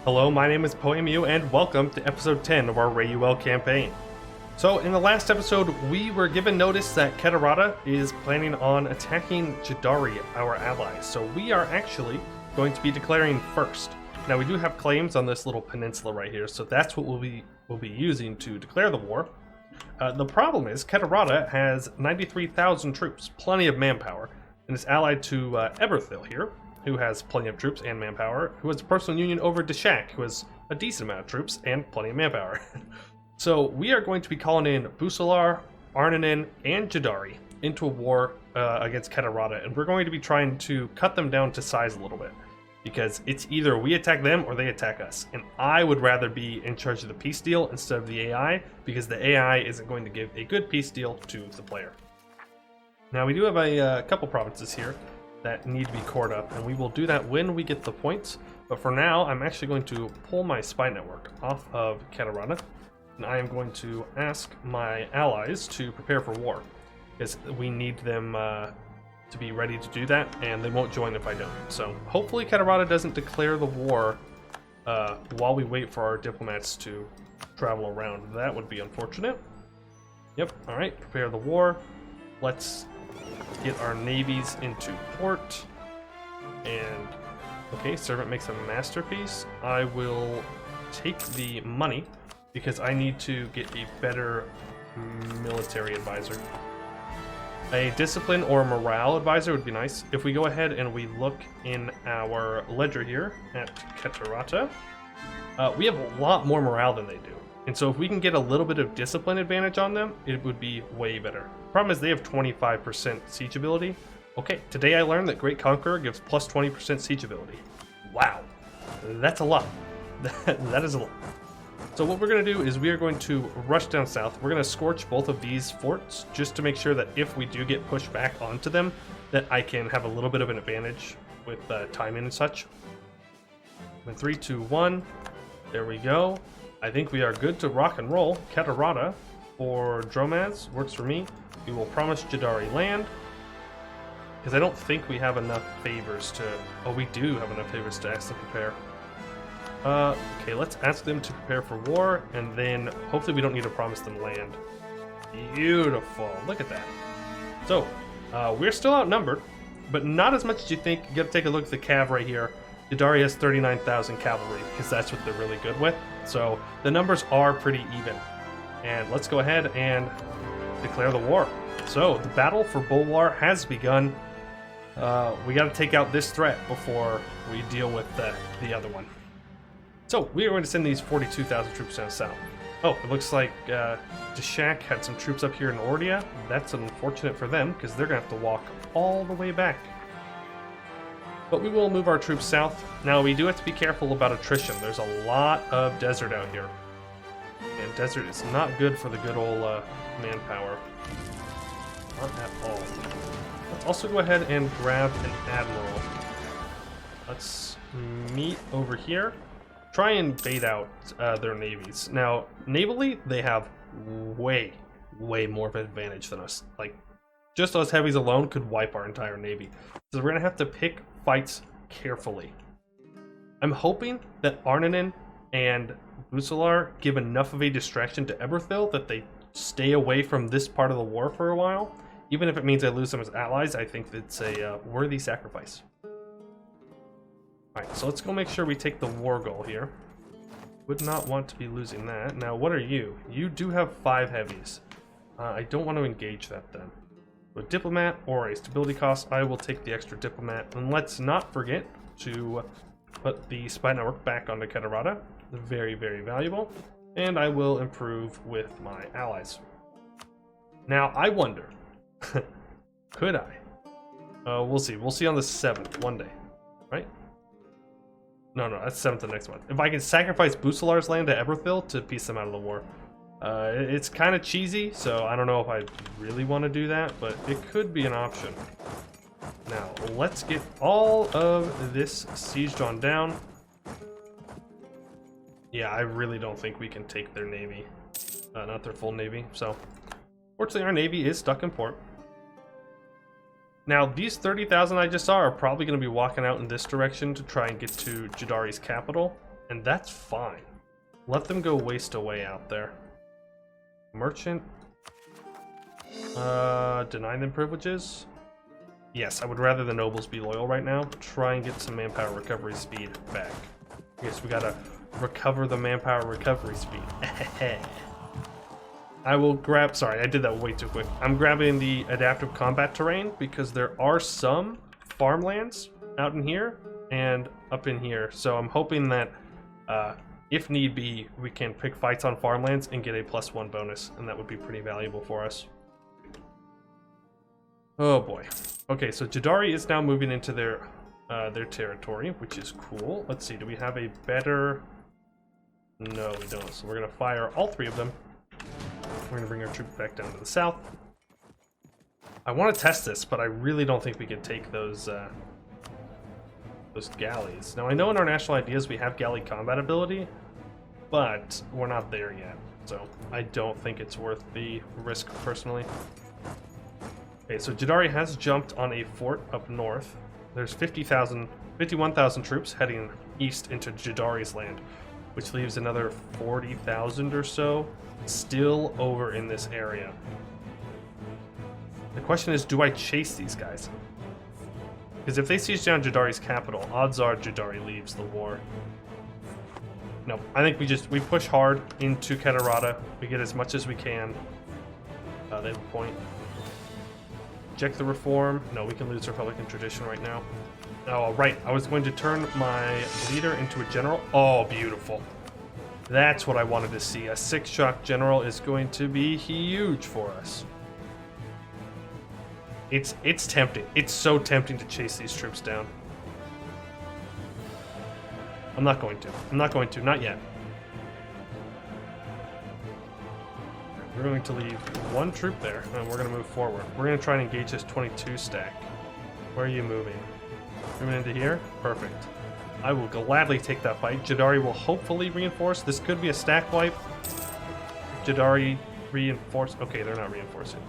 Hello, my name is Poiuymew, and welcome to episode 10 of our Rayuel campaign. So, in the last episode, we were given notice that Ketarata is planning on attacking Jadari, our ally. So we are actually going to be declaring first. Now, we do have claims on this little peninsula right here, so that's what we'll be using to declare the war. The problem is, Ketarata has 93,000 troops, plenty of manpower, and is allied to Eberthil here, who has plenty of troops and manpower, who has a personal union over Deshak, who has a decent amount of troops and plenty of manpower. So we are going to be calling in Busalar, Arnanen, and Jadari into a war against Ketarata, and we're going to be trying to cut them down to size a little bit, because it's either we attack them or they attack us, and I would rather be in charge of the peace deal instead of the AI, because the AI isn't going to give a good peace deal to the player. Now we do have a couple provinces here that need to be cored up, and we will do that when we get the points. But for now, I'm actually going to pull my spy network off of Ketarata, and I am going to ask my allies to prepare for war, because we need them to be ready to do that, and they won't join if I don't. So hopefully Ketarata doesn't declare the war while we wait for our diplomats to travel around. That would be unfortunate. Yep, alright, prepare the war. Let's get our navies into port. And okay, servant makes a masterpiece. I will take the money because I need to get a better military advisor. A discipline or morale advisor would be nice. If we go ahead and we look in our ledger here at Ketarata, we have a lot more morale than they do. And so if we can get a little bit of discipline advantage on them, it would be way better. Problem is they have 25% siege ability. Okay, today I learned that Great Conqueror gives plus 20% siege ability. Wow, that's a lot. That is a lot. So what we're going to do is we are going to rush down south. We're going to scorch both of these forts just to make sure that if we do get pushed back onto them, that I can have a little bit of an advantage with timing and such. In 3, 2, 1, there we go. I think we are good to rock and roll. Ketarata for Dromaz works for me. We will promise Jadari land, because I don't think we have enough favors to... Oh, we do have enough favors to ask them to prepare. Okay, let's ask them to prepare for war, and then hopefully we don't need to promise them land. Beautiful, look at that. So, we're still outnumbered, but not as much as you think. You gotta take a look at the cav right here. Jadari has 39,000 cavalry, because that's what they're really good with. So, the numbers are pretty even. And let's go ahead and declare the war. So, the battle for Bulwar has begun. We gotta take out this threat before we deal with the other one. So, we are going to send these 42,000 troops down south. Oh, it looks like Deshak had some troops up here in Ordia. That's unfortunate for them, because they're going to have to walk all the way back. But we will move our troops south. Now, we do have to be careful about attrition. There's a lot of desert out here. And desert is not good for the good old manpower. Not at all. Let's also go ahead and grab an admiral. Let's meet over here. Try and bait out their navies. Now, navally, they have way more of an advantage than us. Like, just those heavies alone could wipe our entire navy. So we're going to have to pick fights carefully. I'm hoping that Arnanen and Busalar give enough of a distraction to Eberthil that they stay away from this part of the war for a while. Even if it means I lose them as allies, I think it's a worthy sacrifice. Alright, so let's go make sure we take the war goal here. Would not want to be losing that. Now, what are you? You do have 5 heavies. I don't want to engage that then. A diplomat or a stability cost, I will take the extra diplomat. And let's not forget to put the spy network back onto Ketarata. Very, very valuable. And I will improve with my allies. Now, I wonder, could I? We'll see. We'll see on the 7th, one day, right? No, that's 7th the next one. If I can sacrifice Busalar's land to Eberthil to piece them out of the war. It's kind of cheesy, so I don't know if I really want to do that, but it could be an option. Now, let's get all of this sieged on down. Yeah, I really don't think we can take their navy. Not their full navy, so... Fortunately, our navy is stuck in port. Now, these 30,000 I just saw are probably going to be walking out in this direction to try and get to Jadari's capital. And that's fine. Let them go waste away out there. Merchant. Deny them privileges? Yes, I would rather the nobles be loyal right now. Try and get some manpower recovery speed back. Yes, we gotta recover the manpower recovery speed. I will grab, sorry, I did that way too quick. I'm grabbing the adaptive combat terrain because there are some farmlands out in here and up in here. So I'm hoping that if need be, we can pick fights on farmlands and get a +1 bonus, and that would be pretty valuable for us. Oh boy. Okay, so Jadari is now moving into their territory, which is cool. Let's see, do we have a better... No, we don't. So we're gonna fire all 3 of them. We're gonna bring our troops back down to the south. I want to test this, but I really don't think we can take those galleys. Now I know in our national ideas we have galley combat ability, but we're not there yet. So I don't think it's worth the risk personally. Okay, so Jadari has jumped on a fort up north. There's 51,000 troops heading east into Jadari's land, which leaves another 40,000 or so still over in this area. The question is, do I chase these guys? Because if they siege down Jadari's capital, odds are Jadari leaves the war. No, I think we push hard into Ketarata. We get as much as we can. They have a point. Check the reform. No, we can lose Republican tradition right now. Oh, right. I was going to turn my leader into a general. Oh, beautiful. That's what I wanted to see. A 6-shock general is going to be huge for us. It's tempting. It's so tempting to chase these troops down. I'm not going to. I'm not going to. Not yet. We're going to leave 1 troop there, and we're going to move forward. We're going to try and engage this 22 stack. Where are you moving? Moving into here? Perfect. I will gladly take that fight. Jadari will hopefully reinforce. This could be a stack wipe. Jadari reinforce. Okay, they're not reinforcing.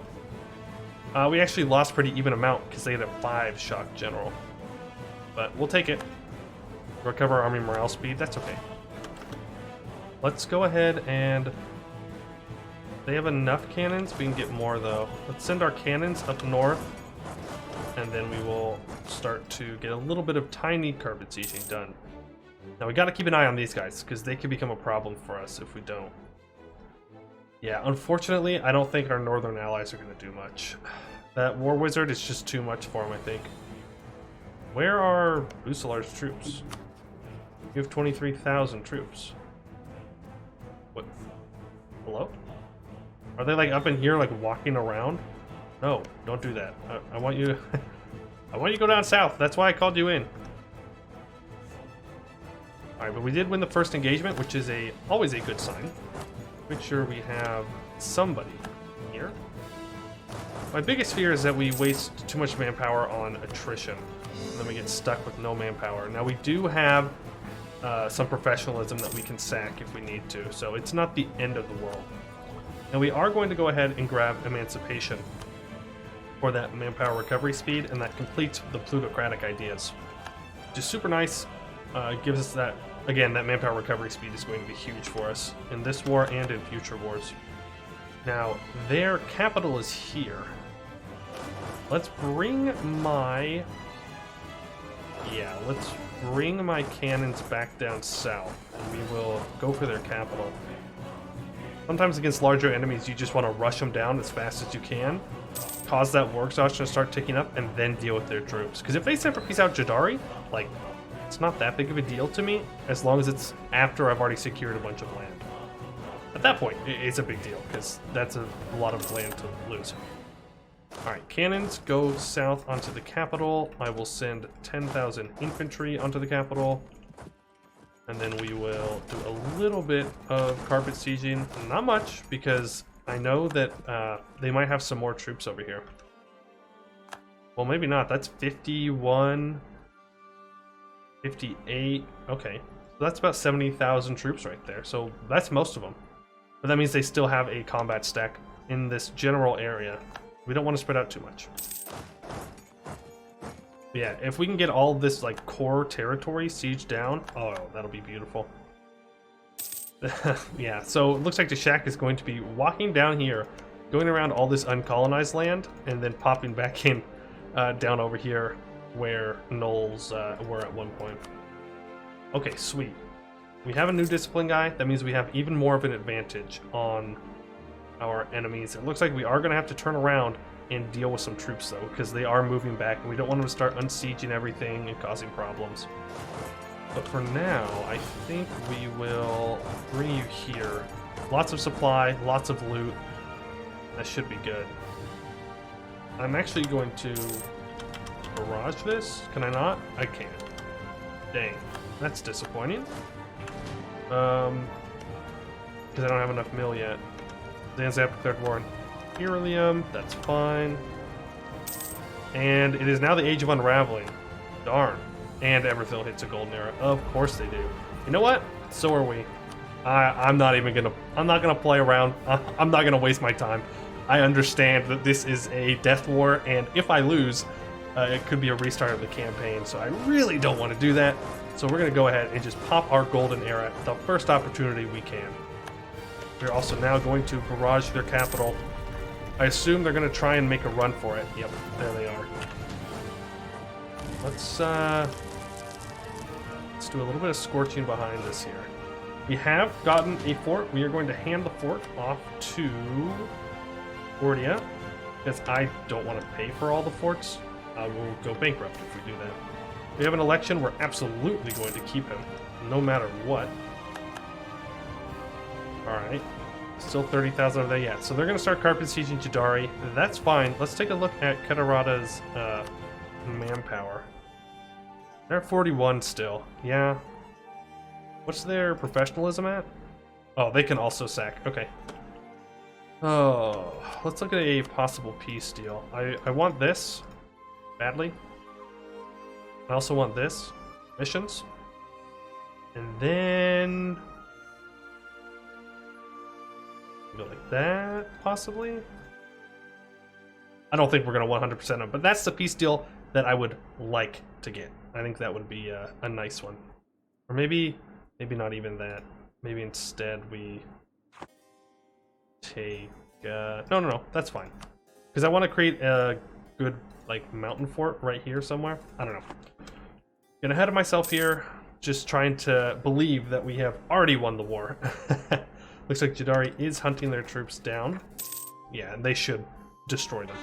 We actually lost pretty even amount because they had a 5-shock general. But we'll take it. Recover our army morale speed. That's okay. Let's go ahead and... They have enough cannons. We can get more, though. Let's send our cannons up north. And then we will start to get a little bit of tiny carpet sieging done. Now, we got to keep an eye on these guys, because they could become a problem for us if we don't. Yeah, unfortunately, I don't think our northern allies are going to do much. That war wizard is just too much for him, I think. Where are Busalar's troops? You have 23,000 troops. What? Hello? Are they like up in here, like walking around? No, don't do that. I want you to I want you to go down south. That's why I called you in. Alright, but we did win the first engagement, which is always a good sign. Make sure we have somebody here. My biggest fear is that we waste too much manpower on attrition, and then we get stuck with no manpower. Now we do have some professionalism that we can sack if we need to, so it's not the end of the world. And we are going to go ahead and grab Emancipation for that manpower recovery speed, and that completes the plutocratic ideas. Which is super nice. Gives us that, again, that manpower recovery speed is going to be huge for us in this war and in future wars. Now, their capital is here. Let's bring my... Yeah, let's bring my cannons back down south, and we will go for their capital. Sometimes against larger enemies, you just want to rush them down as fast as you can, cause that war exhaustion to start ticking up, and then deal with their troops. Because if they separate piece out Jadari, like, it's not that big of a deal to me, as long as it's after I've already secured a bunch of land. At that point, it's a big deal, because that's a lot of land to lose. Alright, cannons go south onto the capital. I will send 10,000 infantry onto the capital. And then we will do a little bit of carpet sieging. Not much, because I know that they might have some more troops over here. Well, maybe not. That's 51, 58. Okay, so that's about 70,000 troops right there. So that's most of them. But that means they still have a combat stack in this general area. We don't want to spread out too much. Yeah, if we can get all this like core territory sieged down, oh, that'll be beautiful. Yeah, so it looks like the shack is going to be walking down here, going around all this uncolonized land, and then popping back in down over here where gnolls were at one point. Okay, sweet. We have a new discipline guy. That means we have even more of an advantage on our enemies. It looks like we are going to have to turn around and deal with some troops, though, because they are moving back, and we don't want them to start unsieging everything and causing problems. But for now, I think we will bring you here. Lots of supply, lots of loot. That should be good. I'm actually going to barrage this. Can I not? I can't. Dang. That's disappointing. Because I don't have enough mill yet. Zanzap declared war on Irelium. That's fine. And it is now the Age of Unraveling. Darn. And Everthill hits a golden era. Of course they do. You know what? So are we. I'm not gonna play around. I'm not gonna waste my time. I understand that this is a death war, and if I lose, it could be a restart of the campaign. So I really don't want to do that. So we're gonna go ahead and just pop our golden era at the first opportunity we can. We're also now going to barrage their capital. I assume they're gonna try and make a run for it. Yep, there they are. Let's do a little bit of scorching behind this here. We have gotten a fort. We are going to hand the fort off to Ordia, because I don't want to pay for all the forts. We'll go bankrupt if we do that. We have an election. We're absolutely going to keep him, no matter what. Alright. Still 30,000 of that yet. So they're going to start carpet sieging Jadari. That's fine. Let's take a look at Ketarata's manpower. They're at 41 still. Yeah. What's their professionalism at? Oh, they can also sack. Okay. Oh, let's look at a possible peace deal. I want this badly. I also want this. Missions. And then go like that, possibly. I don't think we're going to 100% them, but that's the peace deal that I would like to get. I think that would be a nice one. Or maybe not even that. Maybe instead we take... No, that's fine. Because I want to create a good, like, mountain fort right here somewhere. I don't know. Getting ahead of myself here. Just trying to believe that we have already won the war. Looks like Jadari is hunting their troops down. Yeah, and they should destroy them.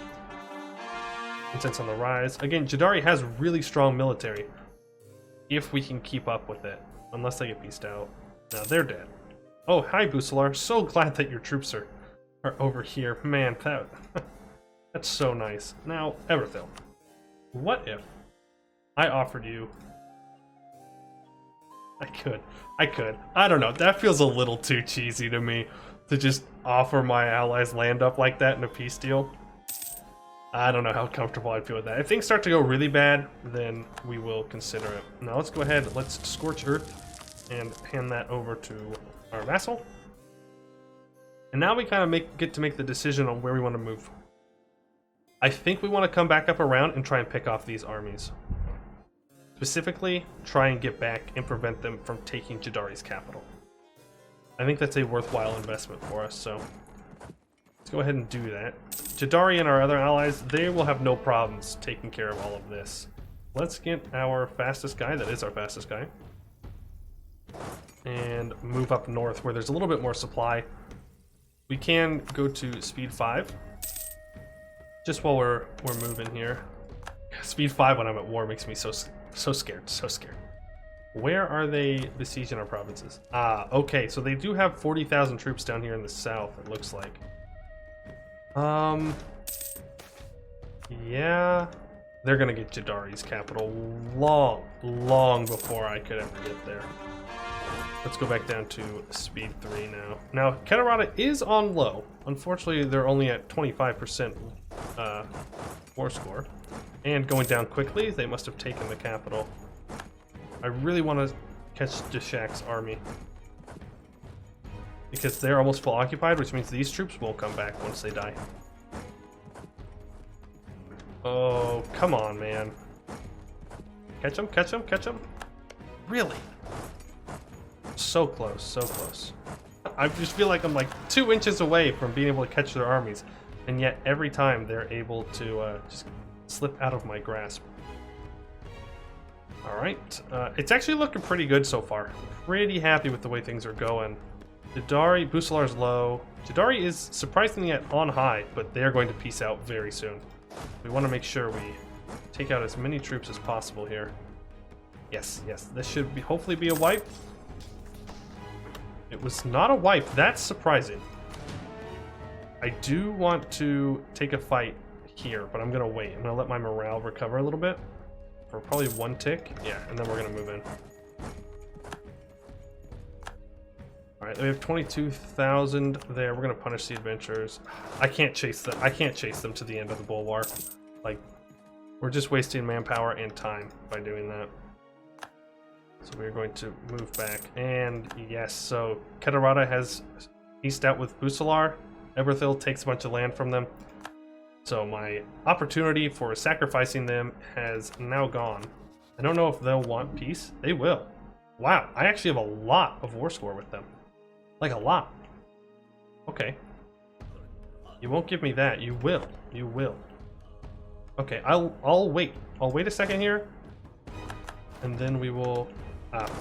Incense on the rise. Again, Jadari has really strong military. If we can keep up with it. Unless they get pieced out. Now they're dead. Oh, hi Busalar. So glad that your troops are over here. Man, that's so nice. Now, Everthill. What if I offered you... I could. I don't know. That feels a little too cheesy to me. To just offer my allies land up like that in a peace deal. I don't know how comfortable I'd feel with that. If things start to go really bad, then we will consider it. Now let's go ahead, let's scorch earth and hand that over to our vassal. And now we kind of get to make the decision on where we want to move. I think we want to come back up around and try and pick off these armies. Specifically, try and get back and prevent them from taking Jadari's capital. I think that's a worthwhile investment for us, so let's go ahead and do that. Jadari and our other allies, they will have no problems taking care of all of this. Let's get our fastest guy, that is our fastest guy, and move up north where there's a little bit more supply. We can go to speed 5, just while we're moving here. Speed 5 when I'm at war makes me so scared, so scared. Where are they besieging our provinces? Ah, okay, so they do have 40,000 troops down here in the south, it looks like. Yeah, they're gonna get Jadari's capital long before I could ever get there. Let's go back down to speed 3 now. Now, Ketarata is on low. Unfortunately, they're only at 25% war score. And going down quickly, they must have taken the capital. I really want to catch Deshak's army. Because they're almost full occupied, which means these troops won't come back once they die. Oh, come on, man. Catch him, catch him, catch him. Really? So close, so close. I just feel like I'm like 2 inches away from being able to catch their armies, and yet every time they're able to just slip out of my grasp. All right, it's actually looking pretty good so far. Pretty happy with the way things are going. Jadari, Busalar's low. Jadari is surprisingly on high, but they're going to peace out very soon. We want to make sure we take out as many troops as possible here. Yes, this should be hopefully be a wipe. It was not a wipe. That's surprising. I do want to take a fight here, but I'm going to wait. I'm going to let my morale recover a little bit for probably 1 tick. Yeah, and then we're going to move in. Alright, we have 22,000 there. We're going to punish the adventurers. I can't chase them. I can't chase them to the end of the Bulwark. Like, we're just wasting manpower and time by doing that. So we're going to move back. And yes, so Ketarata has eased out with Busalar. Eberthil takes a bunch of land from them. So my opportunity for sacrificing them has now gone. I don't know if they'll want peace. They will. Wow, I actually have a lot of war score with them. Like a lot. Okay. You won't give me that. You will. You will. Okay, I'll wait. I'll wait a second here. And then we will...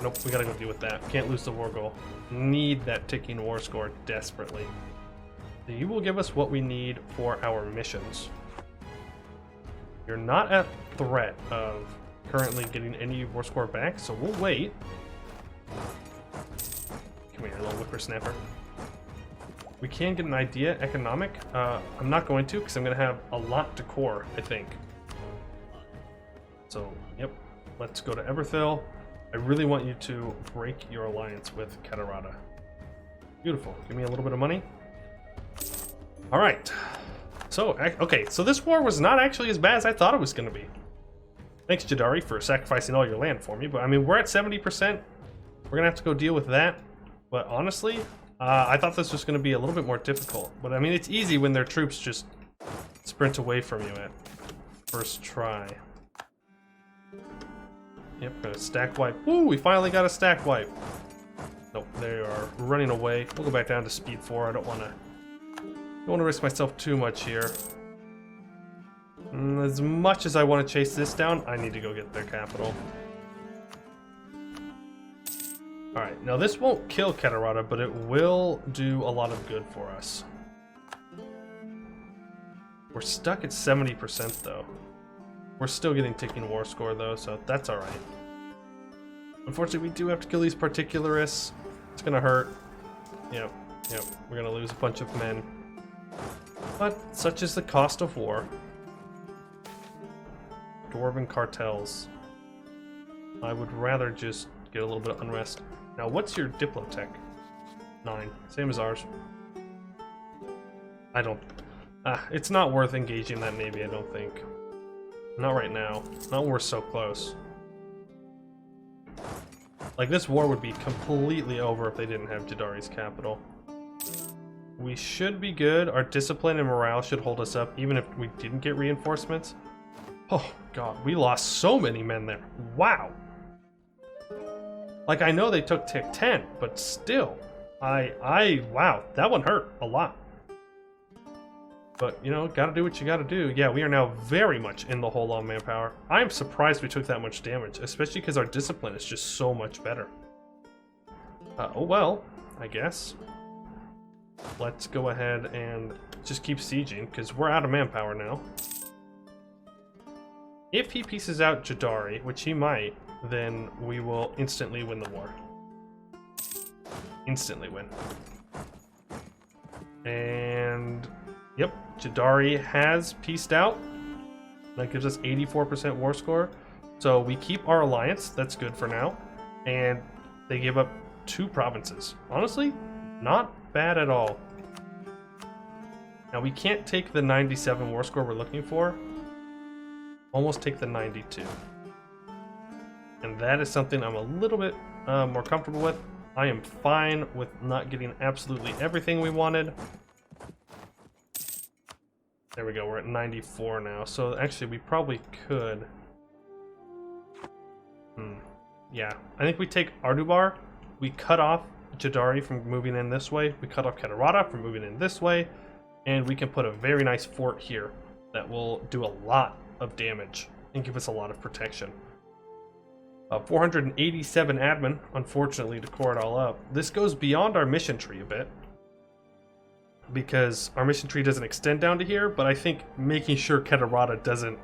nope, we gotta go deal with that. Can't lose the war goal. Need that ticking war score desperately. You will give us what we need for our missions. You're not at threat of currently getting any war score back, so we'll wait. Come here, little whippersnapper. We can get an idea, economic. I'm not going to, because I'm going to have a lot to core, I think. So, yep. Let's go to Eberthil. I really want you to break your alliance with Ketarata. Beautiful. Give me a little bit of money. All right. So, okay. So this war was not actually as bad as I thought it was going to be. Thanks, Jadari, for sacrificing all your land for me. But, I mean, we're at 70%. We're going to have to go deal with that. But honestly, I thought this was going to be a little bit more difficult. But, I mean, it's easy when their troops just sprint away from you at first try. Yep, got a stack wipe. Woo, we finally got a stack wipe. Nope, they are running away. We'll go back down to speed 4. I don't want to risk myself too much here. As much as I want to chase this down, I need to go get their capital. Alright, now this won't kill Ketarata, but it will do a lot of good for us. We're stuck at 70% though. We're still getting ticking war score though, so that's alright. Unfortunately, we do have to kill these particularists. It's gonna hurt. Yep, we're gonna lose a bunch of men. But such is the cost of war. Dwarven cartels. I would rather just get a little bit of unrest. Now, what's your Diplotech? 9. Same as ours. I don't... it's not worth engaging that navy, I don't think. Not right now. Not when we're so close. Like, this war would be completely over if they didn't have Jadari's capital. We should be good. Our discipline and morale should hold us up, even if we didn't get reinforcements. Oh, God. We lost so many men there. Wow. Like, I know they took tick 10, but still. Wow. That one hurt a lot. But, you know, gotta do what you gotta do. Yeah, we are now very much in the hole on manpower. I'm surprised we took that much damage, especially because our discipline is just so much better. Oh well, I guess. Let's go ahead and just keep sieging, because we're out of manpower now. If he pieces out Jadari, which he might, then we will instantly win the war. Instantly win. And... yep, Jadari has pieced out. That gives us 84% war score. So we keep our alliance, that's good for now. And they give up 2 provinces. Honestly, not bad at all. Now we can't take the 97 war score we're looking for. Almost take the 92. And that is something I'm a little bit more comfortable with. I am fine with not getting absolutely everything we wanted. There we go, we're at 94 now. So actually we probably could... yeah, I think we take Ardubar, we cut off Jadari from moving in this way. We cut off Ketarata from moving in this way. And we can put a very nice fort here that will do a lot of damage and give us a lot of protection. 487 admin, unfortunately, to core it all up. This goes beyond our mission tree a bit, because our mission tree doesn't extend down to here, but I think making sure Ketarata doesn't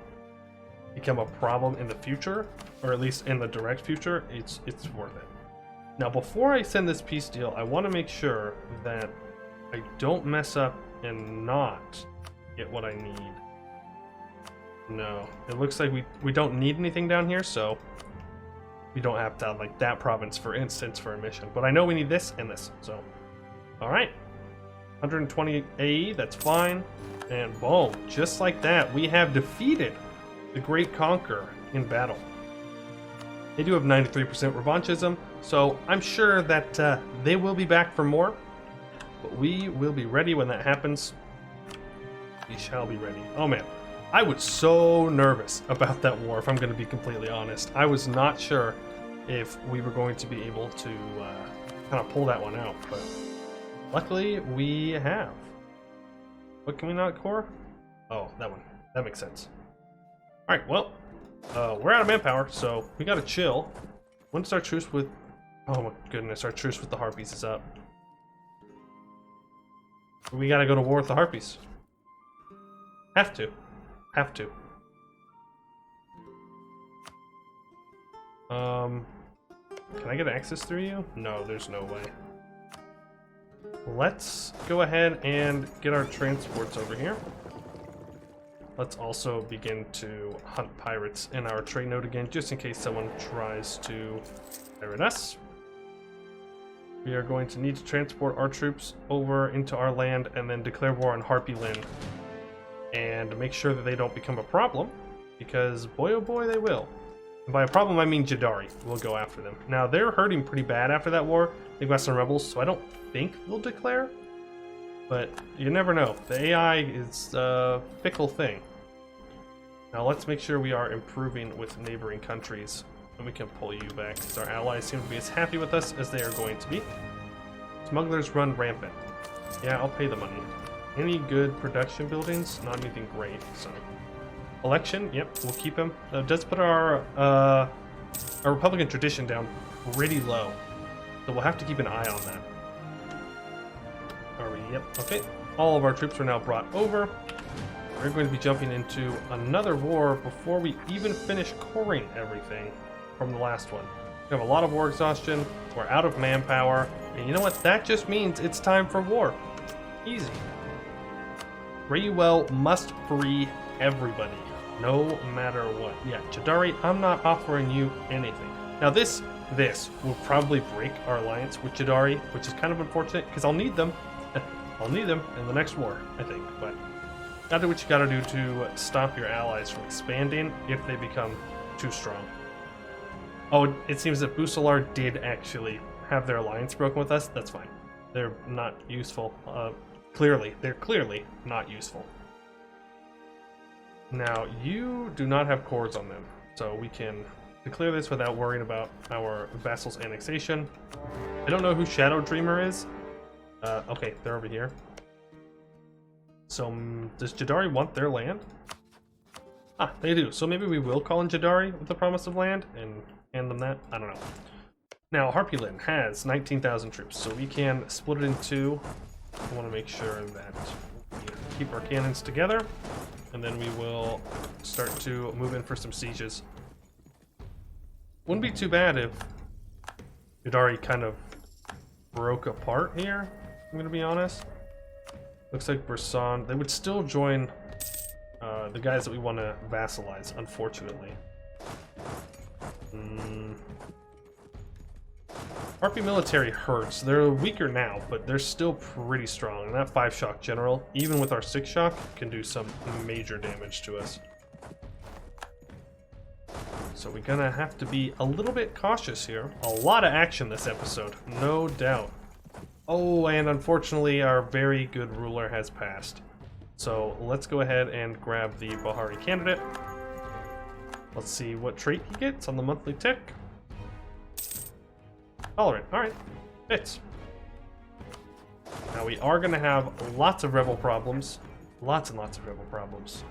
become a problem in the future, or at least in the direct future, it's worth it. Now, before I send this peace deal, I want to make sure that I don't mess up and not get what I need. No, it looks like we don't need anything down here, so we don't have to have like that province, for instance, for a mission. But I know we need this and this, so all right. 120 AE, that's fine. And boom, just like that, we have defeated the Great Conqueror in battle. They do have 93% revanchism, so I'm sure that they will be back for more. But we will be ready when that happens. We shall be ready. Oh man, I was so nervous about that war, if I'm going to be completely honest. I was not sure if we were going to be able to kind of pull that one out, but luckily we have. What can we not core? Oh, that one. That makes sense. Alright, well, we're out of manpower, so we gotta chill. Once our truce with... Oh my goodness, our truce with the Harpies is up. We gotta go to war with the Harpies. Have to. Have to. Can I get access through you? No, there's no way. Let's go ahead and get our transports over here. Let's also begin to hunt pirates in our trade node again, just in case someone tries to pirate us. We are going to need to transport our troops over into our land and then declare war on Harpy Linn. And make sure that they don't become a problem, because boy oh boy they will. And by a problem I mean Jadari will go after them. Now they're hurting pretty bad after that war. They've got some rebels, so I don't think they'll declare. But you never know. The AI is a fickle thing. Now let's make sure we are improving with neighboring countries. And we can pull you back, because our allies seem to be as happy with us as they are going to be. Smugglers run rampant. Yeah, I'll pay the money. Any good production buildings? Not anything great, so... Election, yep, we'll keep him. It does put our Republican tradition down pretty low. So we'll have to keep an eye on that. Are we? Yep, okay. All of our troops are now brought over. We're going to be jumping into another war before we even finish coring everything from the last one. We have a lot of war exhaustion, we're out of manpower, and you know what? That just means it's time for war. Easy. Rayuel must free everybody, no matter what. Yeah, Jadari, I'm not offering you anything. Now this will probably break our alliance with Jadari, which is kind of unfortunate, because I'll need them. I'll need them in the next war, I think, but gotta do what you gotta do to stop your allies from expanding if they become too strong. Oh, it seems that Busalar did actually have their alliance broken with us. That's fine. They're not useful. They're clearly not useful. Now, you do not have cores on them, so we can declare this without worrying about our vassal's annexation. I don't know who Shadow Dreamer is. Okay, they're over here. So, does Jadari want their land? Ah, they do. So maybe we will call in Jadari with the promise of land and hand them that. I don't know. Now, Harpy Linn has 19,000 troops, so we can split it in two. I want to make sure that we keep our cannons together, and then we will start to move in for some sieges. Wouldn't be too bad if Jadari kind of broke apart here, I'm going to be honest. Looks like Brisson, they would still join the guys that we want to vassalize, unfortunately. Harpy military hurts. They're weaker now, but they're still pretty strong. And that 5-shock general, even with our 6-shock, can do some major damage to us. So we're gonna have to be a little bit cautious here. A lot of action this episode, no doubt. Oh, and unfortunately our very good ruler has passed. So let's go ahead and grab the Bahari candidate. Let's see what trait he gets on the monthly tick. Tolerant, alright. Fits. Now we are going to have lots of rebel problems. Lots and lots of rebel problems.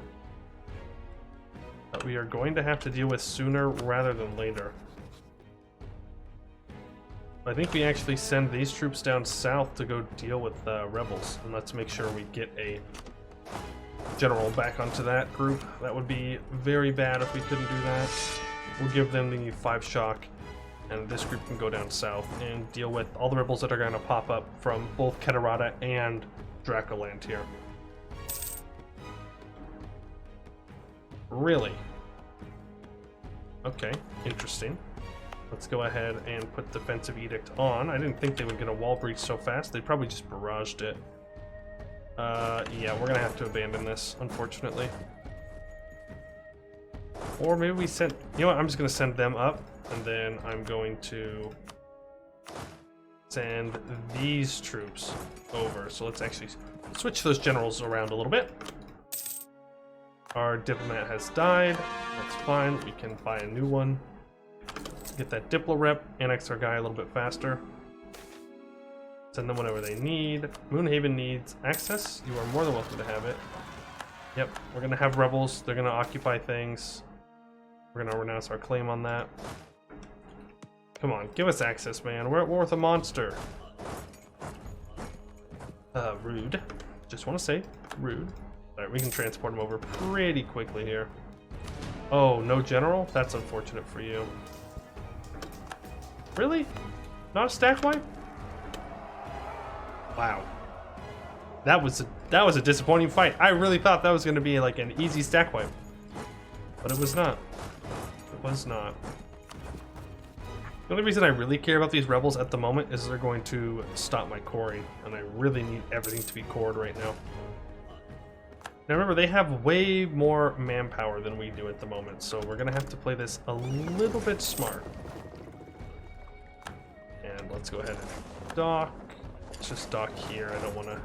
That we are going to have to deal with sooner rather than later. I think we actually send these troops down south to go deal with rebels. And let's make sure we get a general back onto that group. That would be very bad if we couldn't do that. We'll give them the 5 shock. And this group can go down south and deal with all the rebels that are going to pop up from both Ketarata and Dracoland here. Really? Okay, interesting. Let's go ahead and put Defensive Edict on. I didn't think they would get a wall breach so fast. They probably just barraged it. Yeah, we're going to have to abandon this, unfortunately. Or maybe we send... You know what? I'm just going to send them up. And then I'm going to send these troops over. So let's actually switch those generals around a little bit. Our diplomat has died. That's fine. We can buy a new one. Get that Diplo rep. Annex our guy a little bit faster. Send them whatever they need. Moonhaven needs access. You are more than welcome to have it. Yep, we're going to have rebels. They're going to occupy things. We're going to renounce our claim on that. Come on, give us access, man. We're at war with a monster. Rude. Just want to say, rude. Alright, we can transport him over pretty quickly here. Oh, no general? That's unfortunate for you. Really? Not a stack wipe? Wow. That was a disappointing fight. I really thought that was going to be like an easy stack wipe. But it was not. It was not. The only reason I really care about these rebels at the moment is they're going to stop my coring, and I really need everything to be cored right now. Now remember, they have way more manpower than we do at the moment, so we're going to have to play this a little bit smart. And let's go ahead and dock. Let's just dock here. I don't want to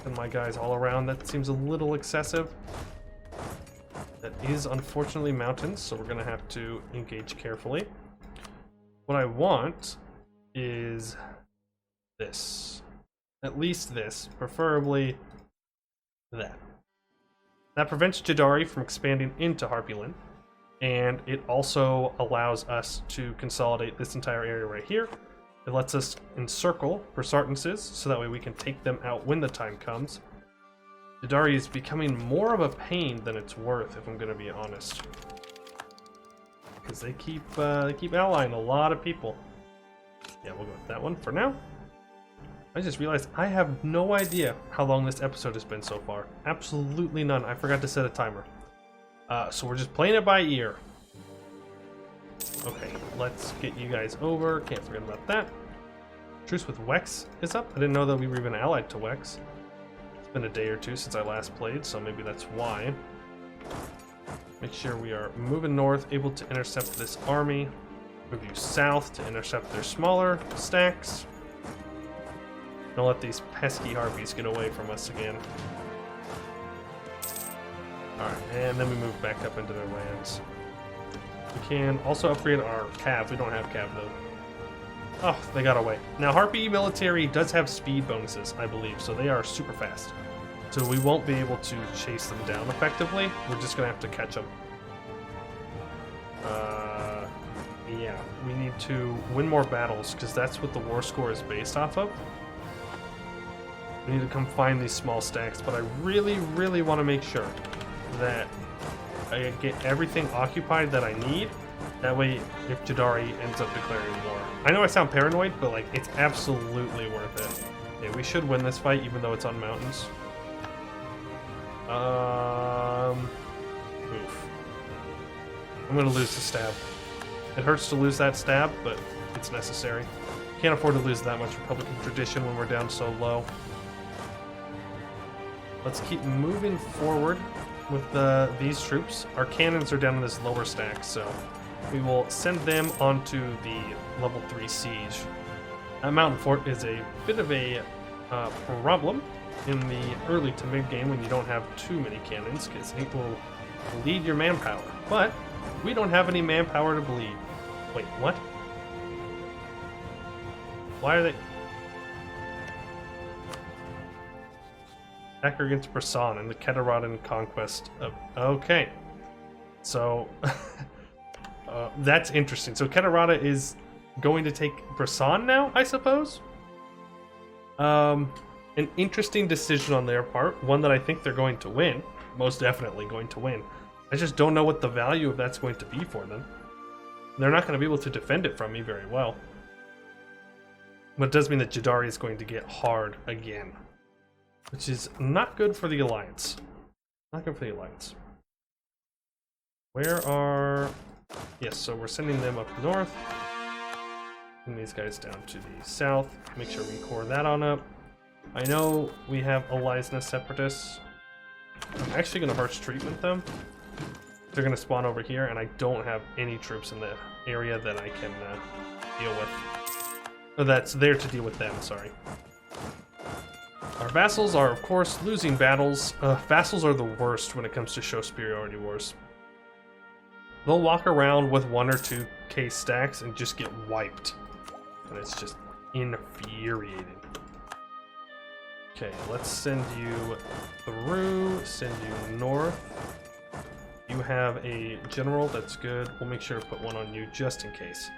send my guys all around. That seems a little excessive. That is unfortunately mountains, so we're going to have to engage carefully. What I want is this. At least this. Preferably that. That prevents Jadari from expanding into Harpy Linn. And it also allows us to consolidate this entire area right here. It lets us encircle Persartenses, so that way we can take them out when the time comes. Jadari is becoming more of a pain than it's worth, if I'm going to be honest. Because they keep allying a lot of people. Yeah, we'll go with that one for now. I just realized I have no idea how long this episode has been so far. Absolutely none. I forgot to set a timer. So we're just playing it by ear. Okay, let's get you guys over. Can't forget about that. Truce with Wex is up. I didn't know that we were even allied to Wex. It's been a day or two since I last played, so maybe that's why. Make sure we are moving north, able to intercept this army. Move you south to intercept their smaller stacks. Don't let these pesky harpies get away from us again. Alright, and then we move back up into their lands. We can also upgrade our cav. We don't have cav though. Oh, they got away. Now Harpy military does have speed bonuses, I believe, so they are super fast. So we won't be able to chase them down effectively. We're just going to have to catch them. Yeah, we need to win more battles because that's what the war score is based off of. We need to come find these small stacks, but I really, really want to make sure that I get everything occupied that I need. That way, if Jadari ends up declaring war. I know I sound paranoid, but like it's absolutely worth it. Okay, we should win this fight even though it's on mountains. Oof. I'm gonna lose the stab. It hurts to lose that stab, but it's necessary. Can't afford to lose that much Republican tradition when we're down so low. Let's keep moving forward with these troops. Our cannons are down in this lower stack, so we will send them onto the level 3 siege. That mountain fort is a bit of a problem in the early to mid game when you don't have too many cannons, because it will bleed your manpower. But we don't have any manpower to bleed. Wait, what? Why are they... Attacker against Brisson and the Ketarata conquest of... Okay. So, that's interesting. So Ketarata is going to take Brisson now, I suppose? An interesting decision on their part. One that I think they're going to win. Most definitely going to win. I just don't know what the value of that's going to be for them. They're not going to be able to defend it from me very well. But it does mean that Jadari is going to get hard again. Which is not good for the Alliance. Not good for the Alliance. Where are... Yes, so we're sending them up north. And these guys down to the south. Make sure we core that on up. I know we have Elysna Separatists. I'm actually going to harsh treatment them. They're going to spawn over here, and I don't have any troops in the area that I can deal with. Or that's there to deal with them, sorry. Our vassals are, of course, losing battles. Vassals are the worst when it comes to show superiority wars. They'll walk around with 1 or 2 case stacks and just get wiped. And it's just infuriating. Okay, let's send you through, send you north. You have a general, that's good. We'll make sure to put one on you just in case.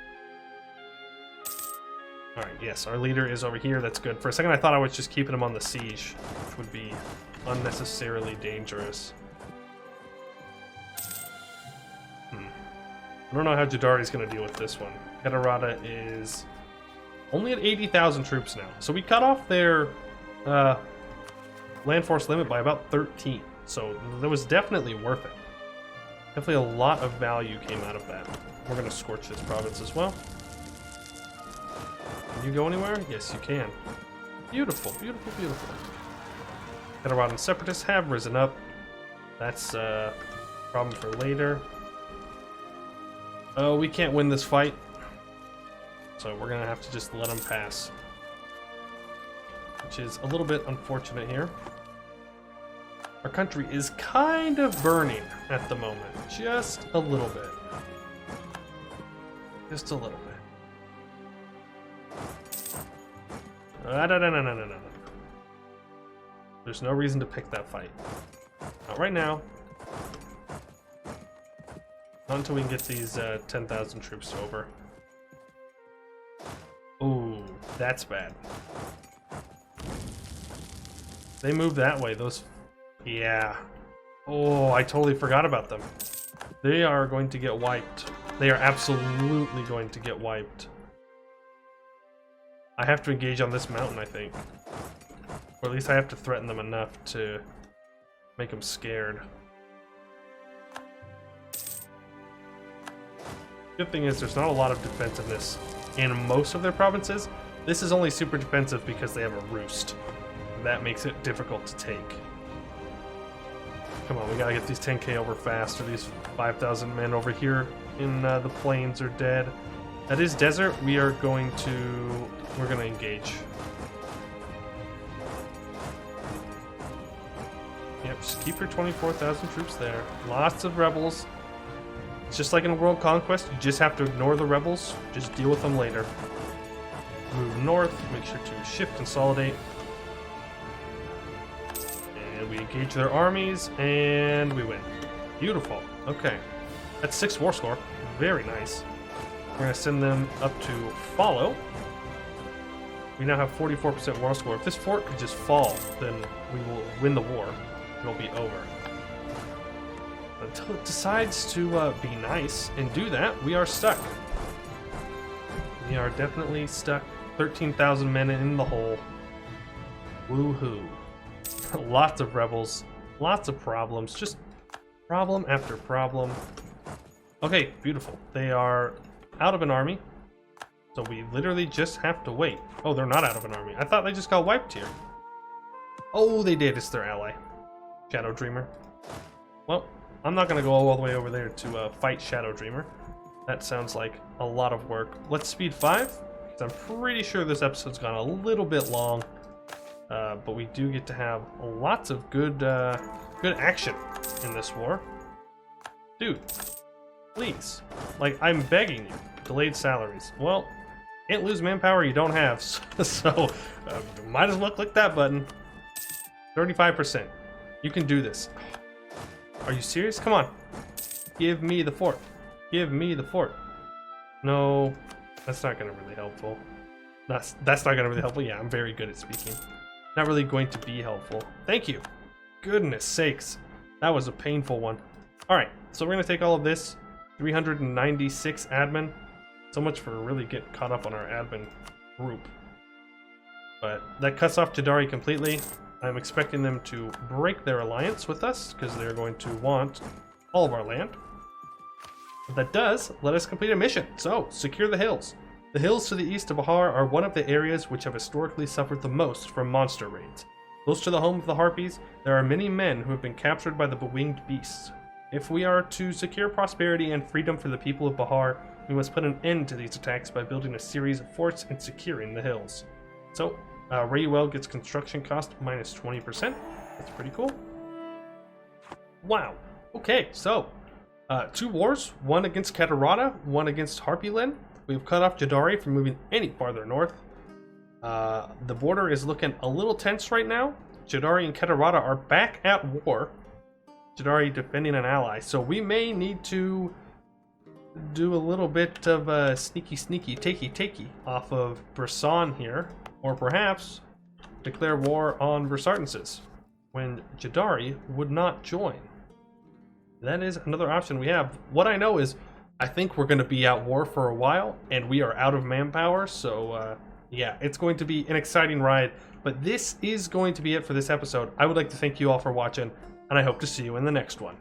Alright, yes, our leader is over here, that's good. For a second I thought I was just keeping him on the siege, which would be unnecessarily dangerous. I don't know how Jadari's going to deal with this one. Ketarata is only at 80,000 troops now. So we cut off their land force limit by about 13. So that was definitely worth it. Definitely a lot of value came out of that. We're going to scorch this province as well. Can you go anywhere? Yes, you can. Beautiful, beautiful, beautiful. Ketarata and Separatists have risen up. That's a problem for later. Oh, we can't win this fight. So we're going to have to just let them pass. Which is a little bit unfortunate here. Our country is kind of burning at the moment. Just a little bit. Just a little bit. No. There's no reason to pick that fight. Not right now. Not until we can get these 10,000 troops over. Ooh, that's bad. They move that way, those... Yeah. Oh, I totally forgot about them. They are going to get wiped. They are absolutely going to get wiped. I have to engage on this mountain, I think. Or at least I have to threaten them enough to make them scared. Good thing is there's not a lot of defensiveness in most of their provinces. This is only super defensive because they have a roost. That makes it difficult to take. Come on, we gotta get these 10k over fast, or these 5,000 men over here in the plains are dead. That is desert. We're gonna engage. Yep, just keep your 24,000 troops there. Lots of rebels. It's just like in World Conquest, you just have to ignore the rebels, just deal with them later. Move north, make sure to shift consolidate. And we engage their armies, and we win. Beautiful. Okay. That's 6 war score. Very nice. We're going to send them up to follow. We now have 44% war score. If this fort could just fall, then we will win the war. It'll be over. Until it decides to be nice and do that, we are stuck. We are definitely stuck. 13,000 men in the hole. Woohoo. Lots of rebels. Lots of problems. Just problem after problem. Okay, beautiful. They are out of an army. So we literally just have to wait. Oh, they're not out of an army. I thought they just got wiped here. Oh, they did. It's their ally. Shadow Dreamer. Well, I'm not going to go all the way over there to fight Shadow Dreamer. That sounds like a lot of work. Let's speed 5. I'm pretty sure this episode's gone a little bit long. But we do get to have lots of good action in this war. Dude, please. Like, I'm begging you. Delayed salaries. Well, can't lose manpower you don't have. So, might as well click that button. 35%. You can do this. Are you serious? Come on. Give me the fort. Give me the fort. No, that's not going to really helpful. That's not going to really helpful. Yeah, I'm very good at speaking. Not really going to be helpful. Thank you. Goodness sakes. That was a painful one. Alright, so we're going to take all of this. 396 admin. So much for really getting caught up on our admin group. But that cuts off Jadari completely. I'm expecting them to break their alliance with us, because they're going to want all of our land. If that does, let us complete a mission. So, secure the hills. The hills to the east of Bahar are one of the areas which have historically suffered the most from monster raids. Close to the home of the Harpies, there are many men who have been captured by the bewinged beasts. If we are to secure prosperity and freedom for the people of Bahar, we must put an end to these attacks by building a series of forts and securing the hills. So, Rayuel gets construction cost minus 20%. That's pretty cool. Wow. Okay, so, 2 wars, one against Ketarata, one against Harpy Linn. We've cut off Jadari from moving any farther north. The border is looking a little tense right now. Jadari and Ketarata are back at war. Jadari defending an ally, so we may need to do a little bit of sneaky takey off of Brissan here, or perhaps declare war on Brisartenses when Jadari would not join. That is another option we have. What I know is I think we're going to be at war for a while, and we are out of manpower, so yeah, it's going to be an exciting ride. But this is going to be it for this episode. I would like to thank you all for watching, and I hope to see you in the next one.